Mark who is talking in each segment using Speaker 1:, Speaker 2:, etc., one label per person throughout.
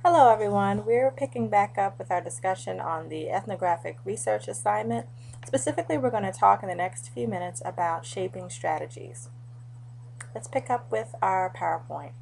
Speaker 1: Hello everyone, we're picking back up with our discussion on the ethnographic research assignment. Specifically, we're going to talk in the next few minutes about shaping strategies. Let's pick up with our PowerPoint.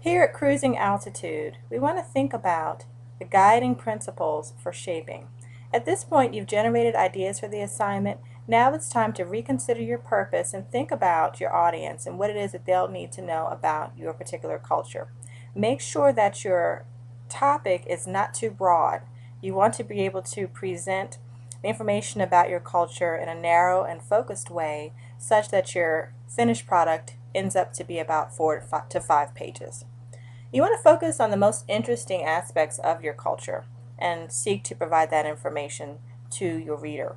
Speaker 1: Here at cruising altitude, we want to think about the guiding principles for shaping. At this point, you've generated ideas for the assignment. Now it's time to reconsider your purpose and think about your audience and what it is that they'll need to know about your particular culture. Make sure that your topic is not too broad. You want to be able to present the information about your culture in a narrow and focused way such that your finished product ends up to be about 4 to 5 pages. You want to focus on the most interesting aspects of your culture and seek to provide that information to your reader.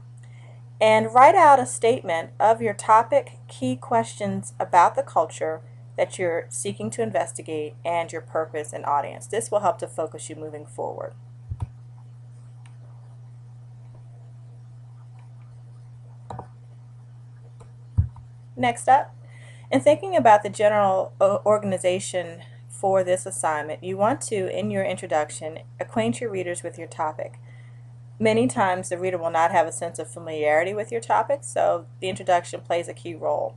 Speaker 1: And write out a statement of your topic, key questions about the culture that you're seeking to investigate, and your purpose and audience. This will help to focus you moving forward. Next up, in thinking about the general organization for this assignment, you want to, in your introduction, acquaint your readers with your topic. Many times the reader will not have a sense of familiarity with your topic, so the introduction plays a key role.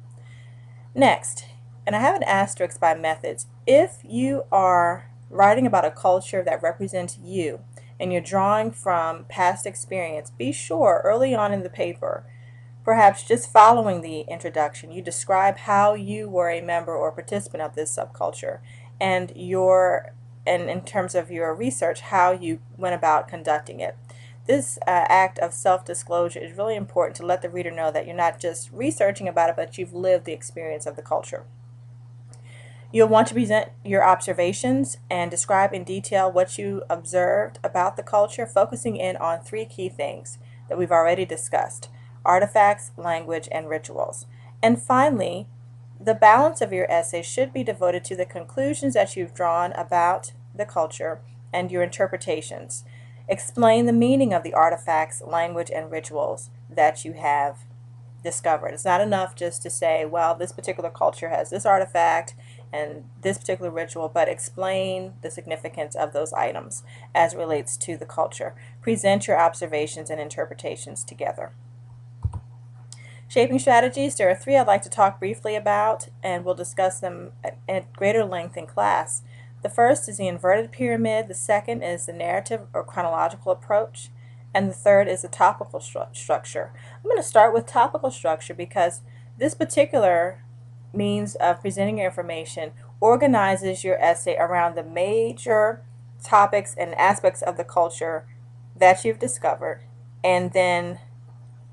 Speaker 1: Next, and I have an asterisk by methods, if you are writing about a culture that represents you and you're drawing from past experience, be sure early on in the paper, perhaps just following the introduction, you describe how you were a member or participant of this subculture and in terms of your research, how you went about conducting it. This act of self-disclosure is really important to let the reader know that you're not just researching about it, but you've lived the experience of the culture. You'll want to present your observations and describe in detail what you observed about the culture, focusing in on 3 key things that we've already discussed: artifacts, language, and rituals. And finally, the balance of your essay should be devoted to the conclusions that you've drawn about the culture and your interpretations. Explain the meaning of the artifacts, language, and rituals that you have discovered. It's not enough just to say, well, this particular culture has this artifact and this particular ritual, but explain the significance of those items as it relates to the culture. Present your observations and interpretations together. Shaping strategies, there are 3 I'd like to talk briefly about, and we'll discuss them at greater length in class. The first is the inverted pyramid, the second is the narrative or chronological approach, and the third is the topical structure. I'm going to start with topical structure because this particular means of presenting your information organizes your essay around the major topics and aspects of the culture that you've discovered, and then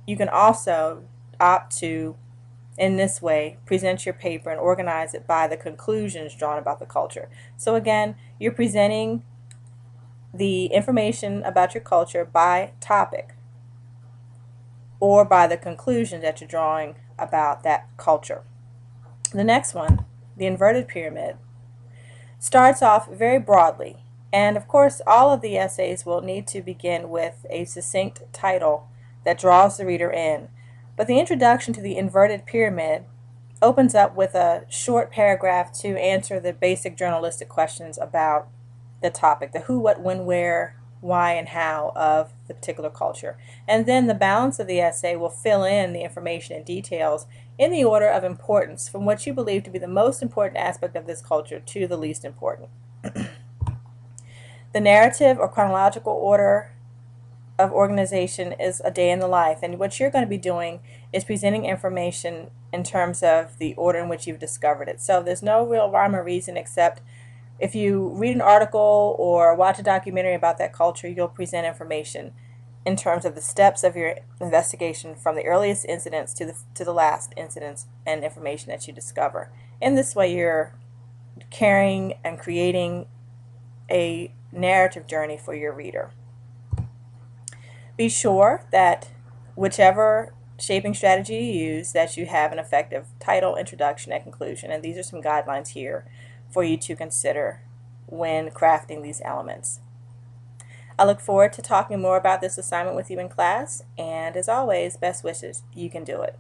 Speaker 1: you can also opt to, in this way, present your paper and organize it by the conclusions drawn about the culture. So again, you're presenting the information about your culture by topic or by the conclusion that you're drawing about that culture. The next one, the inverted pyramid, starts off very broadly, and of course all of the essays will need to begin with a succinct title that draws the reader in. But the introduction to the inverted pyramid opens up with a short paragraph to answer the basic journalistic questions about the topic, the who, what, when, where, why, and how of the particular culture. And then the balance of the essay will fill in the information and details in the order of importance, from what you believe to be the most important aspect of this culture to the least important. The narrative or chronological order of organization is a day in the life, and what you're going to be doing is presenting information in terms of the order in which you've discovered it. So there's no real rhyme or reason, except if you read an article or watch a documentary about that culture, you'll present information in terms of the steps of your investigation from the earliest incidents to the last incidents and information that you discover. In this way, you're carrying and creating a narrative journey for your reader. Be sure that whichever shaping strategy you use, that you have an effective title, introduction, and conclusion. And these are some guidelines here for you to consider when crafting these elements. I look forward to talking more about this assignment with you in class, and as always, best wishes. You can do it.